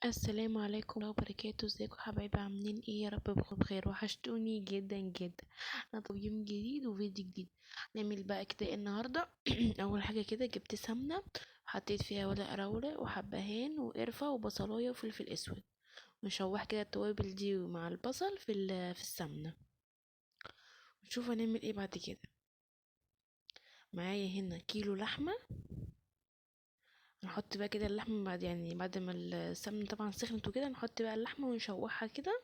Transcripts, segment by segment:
السلام عليكم ورحمة الله وبركاته. ازيكم حبايبي؟ عاملين ايه؟ يا رب تكونوا بخير. وحشتوني جدا جدا. انا طب يوم جديد وفيديو جديد. نعمل بقى كده إيه النهارده؟ اول حاجه كده جبت سمنه، حطيت فيها ورق لورا وحبهان وقرفه وبصلايه وفلفل اسود، ونشوح كده التوابل دي مع البصل في السمنه. نشوف هنعمل ايه بعد كده. معايا هنا كيلو لحمه. نحط بقى كده اللحمه بعد ما السمنه طبعا سخنت وكده، نحط بقى اللحمه ونشوحها كده.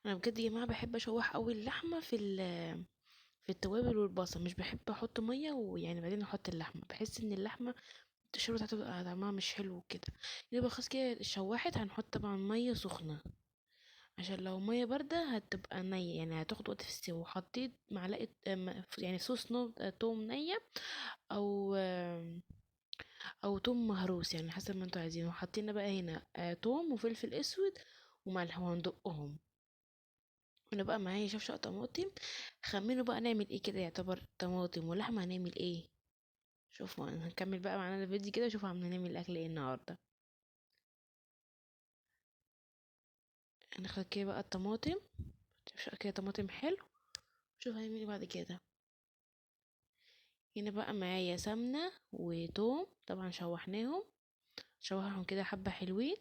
انا بجد يا جماعه بحب اشوح قوي اللحمه في التوابل والبصل، مش بحب احط ميه ويعني بعدين احط اللحمه. بحس ان اللحمه الشوربه هتبقى طعمها مش حلو كده. يبقى خلاص كده اتشوحت، هنحط طبعا ميه سخنه عشان لو ميه بارده هتبقى نيه، يعني هتاخد وقت في السوا. وحطيت معلقه يعني صوص توم نيه، او او توم مهروس، يعني حسب ما انتوا عايزين. وحطينا بقى هنا توم وفلفل اسود وملح وهندقهم. انا بقى معايا شفشق طماطم. خمنوا بقى نعمل ايه كده، يعتبر طماطم ولحمه. هنعمل ايه؟ شوفوا، هنكمل بقى معانا الفيديو كده. شوفوا عاملين نعمل الاكل ايه النهارده. هناخد كده بقى الطماطم، شفشق كده طماطم حلو. شوف هنعمل ايه بعد كده. هنا بقى معايا سمنه وتوم، طبعا شوحهم كده حبه حلوين.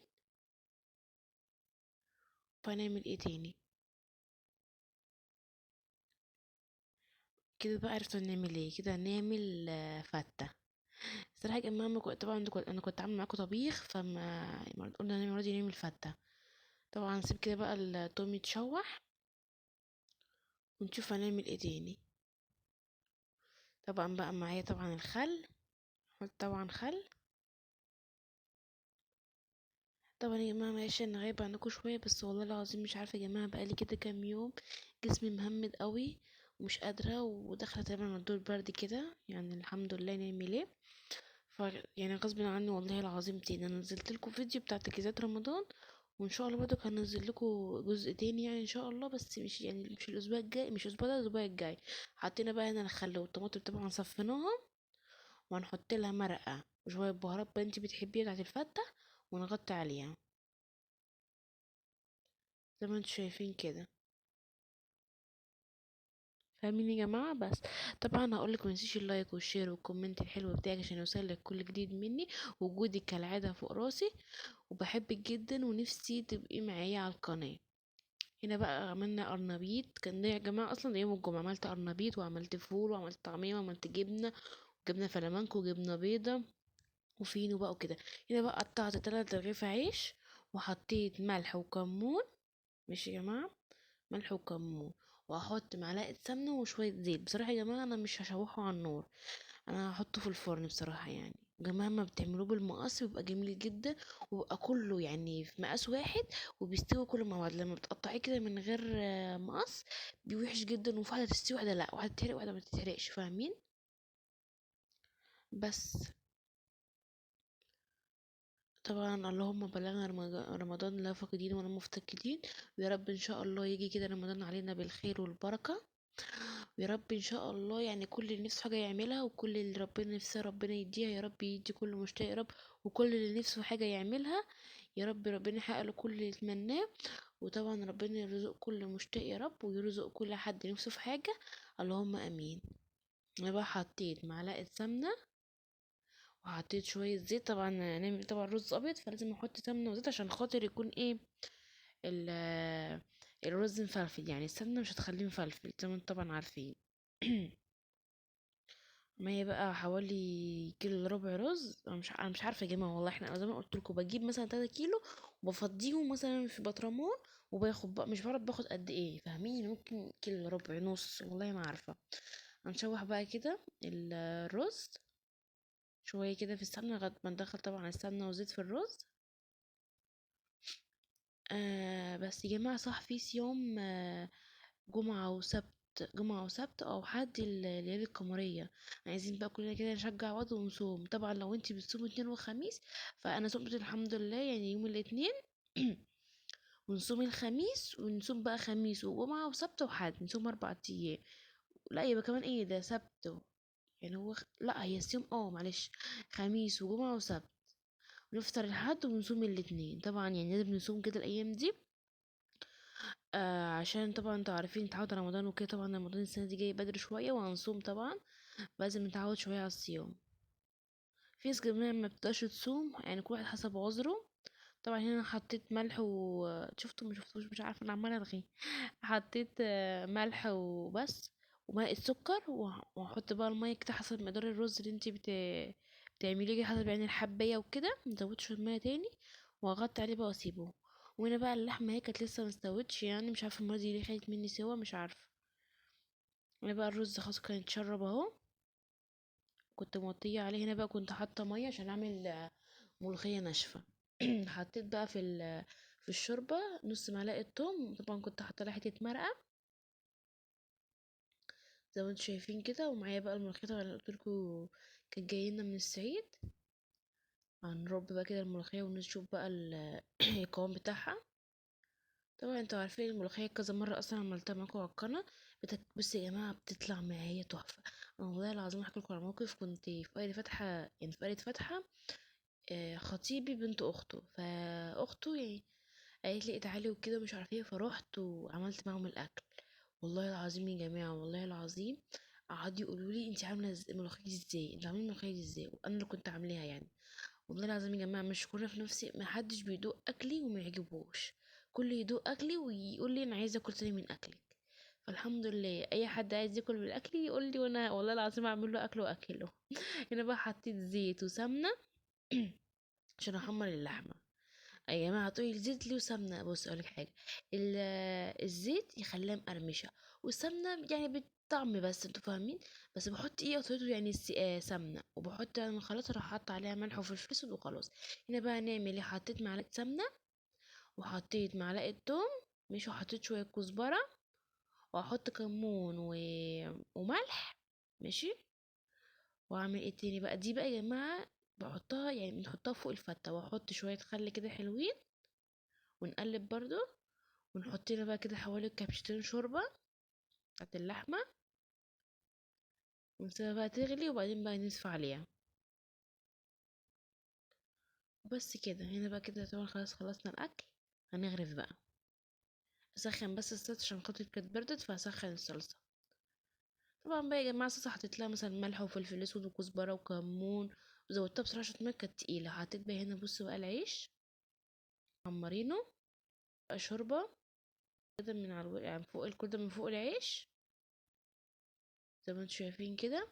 فهنعمل ايه تاني كده بقى؟ عرفت نعمل ايه كده؟ نعمل فته. الصراحه يا جماعه طبعا انا كنت عامله معاكم طبيخ، قلنا المره دي نعمل فته. طبعا نسيب كده بقى التوم يتشوح، ونشوف هنعمل ايه تاني. طبعا بقى معايا طبعا الخل. نحط طبعا خل. طبعا يا جماعه معلش انا غايبه عنكم شويه، بس والله العظيم مش عارفه يا جماعه، بقالي كده كام يوم جسمي مهمد قوي ومش قادره، وداخله تقريبا على دور برد كده. يعني الحمد لله، نعمل ايه؟ ف يعني غصب عني والله العظيم. تاني انا نزلت لكم فيديو بتاع تجهيزات رمضان، وان شاء الله برضه هنزل لكم جزء تاني يعني ان شاء الله، بس مش الاسبوع الجاي، مش الاسبوع ده، الاسبوع الجاي. حطينا بقى هنا الخل والطماطم طبعا صفيناهم، وهنحط لها مرقه وشويه بهارات بقى انتي بتحبيها بتاعت الفته، ونغطي عليها زي ما انتوا شايفين كده. فاهمين يا جماعه؟ بس طبعا هقولك متنسيش اللايك والشير والكومنت الحلو بتاعك عشان يوصلك كل جديد مني. وجودك كالعاده فوق راسي، وبحبك جدا ونفسي تبقي معايا على القناه. هنا بقى عملنا قرنبيط. كان ده يا جماعه اصلا ده يوم الجمعه. عملت قرنبيط وعملت فول وعملت طعميه وعملت جبنه، جبنه فلامنكو وجبنه بيضه وفينو بقى وكده. هنا بقى قطعت 3 رغيف عيش، وحطيت ملح وكمون. ماشي يا جماعه، ملح وكمون. وهحط معلقه سمنه وشويه زيت. بصراحه يا جماعه انا مش هشوحه على النار، انا هحطه في الفرن بصراحه. يعني يا جماعه ما بتعملوه بالمقص بيبقى جميل جدا، وبيبقى كله يعني في مقاس واحد، وبيستوي كله مع بعض. لما بتقطعيه كده من غير مقص بيوحش جدا، وفي واحده تستوي واحده لا، واحده تتحرق واحده ما تتحرقش. فاهمين؟ بس طبعا اللهم بلغنا رمضان لا فاقدين ولا مفتقدين. ويا رب ان شاء الله يجي كده رمضان علينا بالخير والبركه. ويا رب ان شاء الله يعني كل اللي نفسه حاجه يعملها، وكل اللي ربنا نفسه ربنا يديها. يا رب يدي كل مشتاق يا رب، وكل اللي نفسه حاجه يعملها يا رب ربنا يحقق له كل اللي يتمناه. وطبعا ربنا يرزق كل مشتاق يا رب، ويرزق كل حد نفسه في حاجه. اللهم امين. انا بقى حطيت معلقه سمنه، وحطيت شويه زيت. طبعا نعمل طبعا رز ابيض، فلازم احط سمنه وزيت عشان خاطر يكون ايه الرز مفلفل. يعني السمنه مش هتخليه مفلفل زي ما انتم طبعا عارفين. ما هي بقى حوالي كيلو الا ربع رز. انا مش عارفه يا جماعه والله. احنا زي ما قلت لكم بجيب مثلا 3 كيلو وبفضيهم مثلا في بطرمان، وباخد بقى مش بعرف باخد قد ايه. فاهمين؟ ممكن كيلو الا ربع، نص، والله ما عارفه. هنشوح بقى كده الرز شويه كده في السمنه لغايه ما ندخل طبعا السمنه وزيت في الرز. بس يا جماعه صح، في صيام جمعة وسبت. جمعة وسبت أو حد الليالي القمرية. عايزين بقى كلنا كده نشجع بعض ونصوم. طبعا لو انتي بتصوموا اتنين وخميس، فأنا صمت الحمد لله يعني يوم الاتنين. ونصوم الخميس، ونصوم بقى خميس وجمعة وسبت وحد، نصوم 4 أيام. لا يبقى كمان ايه ده سبت. يعني لا هي الصيام معلش، خميس وجمعة وسبت. بنفطر الحد وبنصوم الاتنين طبعا، يعني لازم نصوم كده الايام دي. عشان طبعا انتوا عارفين نتعود على رمضان وكده، طبعا رمضان السنه دي جاي بدري شويه وهنصوم طبعا، لازم نتعود شويه على الصيام. في ناس كمان ما بتقدرش تصوم، يعني كل واحد حسب عذره. طبعا هنا حطيت ملح شفتوا ما شفتوش مش عارفه، انا عماله الغي. حطيت ملح وبس، وماء السكر، واحط بقى الميه كده حسب مقدار الرز اللي انتي بتعمليه كده، حسب يعني الحبايه وكده، مزودش الميه تاني، واغطي عليه بقى واسيبه. وهنا بقى اللحمه هي كانت لسه مستوتش، يعني مش عارفه المره دي ليه خدت مني سوا، مش عارفه. هنا بقى الرز خلاص كان اتشرب اهو، كنت موطيه عليه. هنا بقى كنت حاطه ميه عشان اعمل ملوخيه ناشفه. حطيت بقى في الشوربه نص معلقه توم، طبعا كنت حاطه لها حته مرقه زي ما انتوا شايفين كده. ومعايا بقى الملوخيه طبعا اللي قلتلكوا كانت جايلنا من الصعيد. هنرب بقى كده الملوخيه ونشوف بقى القوام بتاعها. طبعا انتوا عارفين الملوخيه كذا مره اصلا عملتها معاكم على القناه. بصوا يا جماعه بتطلع معايا تحفه. انا والله العظيم احكي لكم على موقف. كنت في قرية فاتحه، يعني في قرية فاتحه خطيبي بنت اخته، فاخته يعني قالت لي تعالي وكده مش عارفه ايه، فروحت وعملت معاهم الاكل. والله العظيم يا جماعه، والله العظيم قعدوا يقولوا لي انت عامله الملوخيه دي ازاي، انت عامله الملوخيه دي ازاي، وانا اللي كنت عاملاها يعني. والله العظيم يا جماعه مش كلنا في نفسي، ما حدش بيدوق اكلي وما يعجبوش، كل يدوق اكلي ويقول لي انا عايزه اكل تاني من اكلك. فالحمد لله اي حد عايز ياكل من اكلي يقول لي، وانا والله العظيم اعمل له اكل واكله. هنا بقى حطيت زيت وسمنه عشان احمر اللحمه. يا جماعه هتقولي زيت ليه وسمنه؟ بص اقولك حاجه، الزيت يخليها مقرمشه، والسمنه يعني بالطعم بس، انتوا فاهمين. بس بحط ايه قطعته يعني سمنه، وبحط لما خلاص اروح حاطه عليها ملح وفلفل اسود وخلاص. هنا بقى نعمل ايه، حطيت معلقه سمنه، وحطيت معلقه توم، مش وحطيت شويه كزبره، واحط كمون وملح، ماشي. واعمل ايه تاني بقى، دي بقى يا جماعه بحطها يعني بنحطها فوق الفته، واحط شويه خل كده حلوين، ونقلب برضو، ونحط لنا بقى كده حوالي كبشتين شوربة بتاعت اللحمة، ونسيبها بقى تغلي، وبعدين بقى نصفى عليها. وبس كده. هنا بقى كده طبعا خلاص خلصنا الأكل، هنغرف بقى. أسخن بس الصلصة عشان خاطر كانت بردت، فهسخن الصلصة. طبعا بقى يا جماعة الصلصة حطيت لها مثلا ملح وفلفل أسود وكزبرة وكمون، وزودتها بصراحة عشان المية كانت تقيلة. حطيت بقى هنا بصوا بقى العيش حمرينه بقى شوربة كده من على يعني فوق الكل من فوق العيش زي ما انتوا شايفين كده.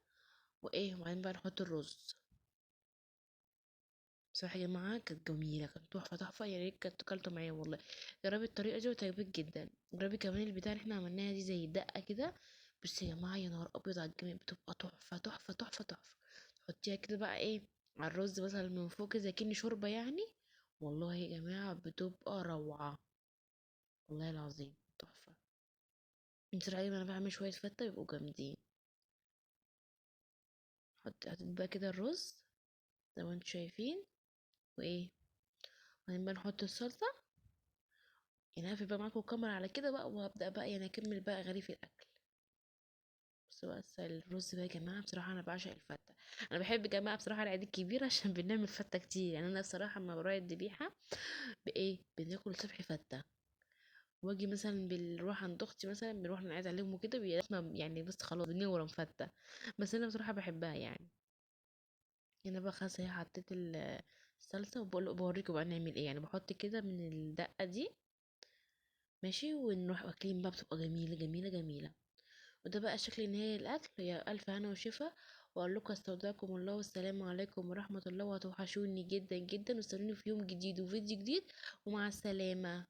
وايه، وبعدين بقى نحط الرز. بصراحة يا جماعة كانت جميلة، كانت تحفة تحفة، يا ريت كانت اكلته معايا والله. جربي الطريقة دي وتعجبك جدا. جربي كمان البتاع اللي احنا عملناها دي زي الدقة كده. بس يا جماعة يا نهار ابيض على الجميع، بتبقى تحفة تحفة تحفة تحفة. تحطيها كده بقى ايه على الرز مثلا من فوق كده زي كأني شوربة يعني. والله يا جماعة بتبقى روعة، والله العظيم تحفة. بصراحة انا بعمل شوية فتة بيبقوا جامدين. حطيت بقى كده الرز زي ما انتوا شايفين، وايه، بعدين بقى نحط الصلصة. يعني هقفل بقى معاكم الكاميرا على كده بقى، وهبدأ بقى يعني اكمل بقى غريف الاكل. بس بقى الرز بقى يا جماعه، بصراحه انا بعشق الفته. انا بحب يا جماعه بصراحه العيد الكبير عشان بنعمل فته كتير. يعني انا بصراحه لما بروح الذبيحه بايه بناكل صبح فته، واجي مثلا بنروح عند اختي مثلا بنروح نعيد عليهم وكده بيبقى يعني بس خلاص بنورم فته. بس انا بصراحه بحبها يعني. هنا بقى خلاص هي حطيت الصلصه، وبقول بوريكم بقى نعمل ايه. يعني بحط كده من الدقه دي، ماشي، ونروح واكلين بقى بتبقى جميله جميله جميله. وده بقى شكل نهاية الأكل. يا ألف هنا وشفا، وأقول لكم استودعكم الله، والسلام عليكم ورحمة الله، وهتوحشوني جدا جدا، واستنوني في يوم جديد وفيديو جديد، ومع السلامة.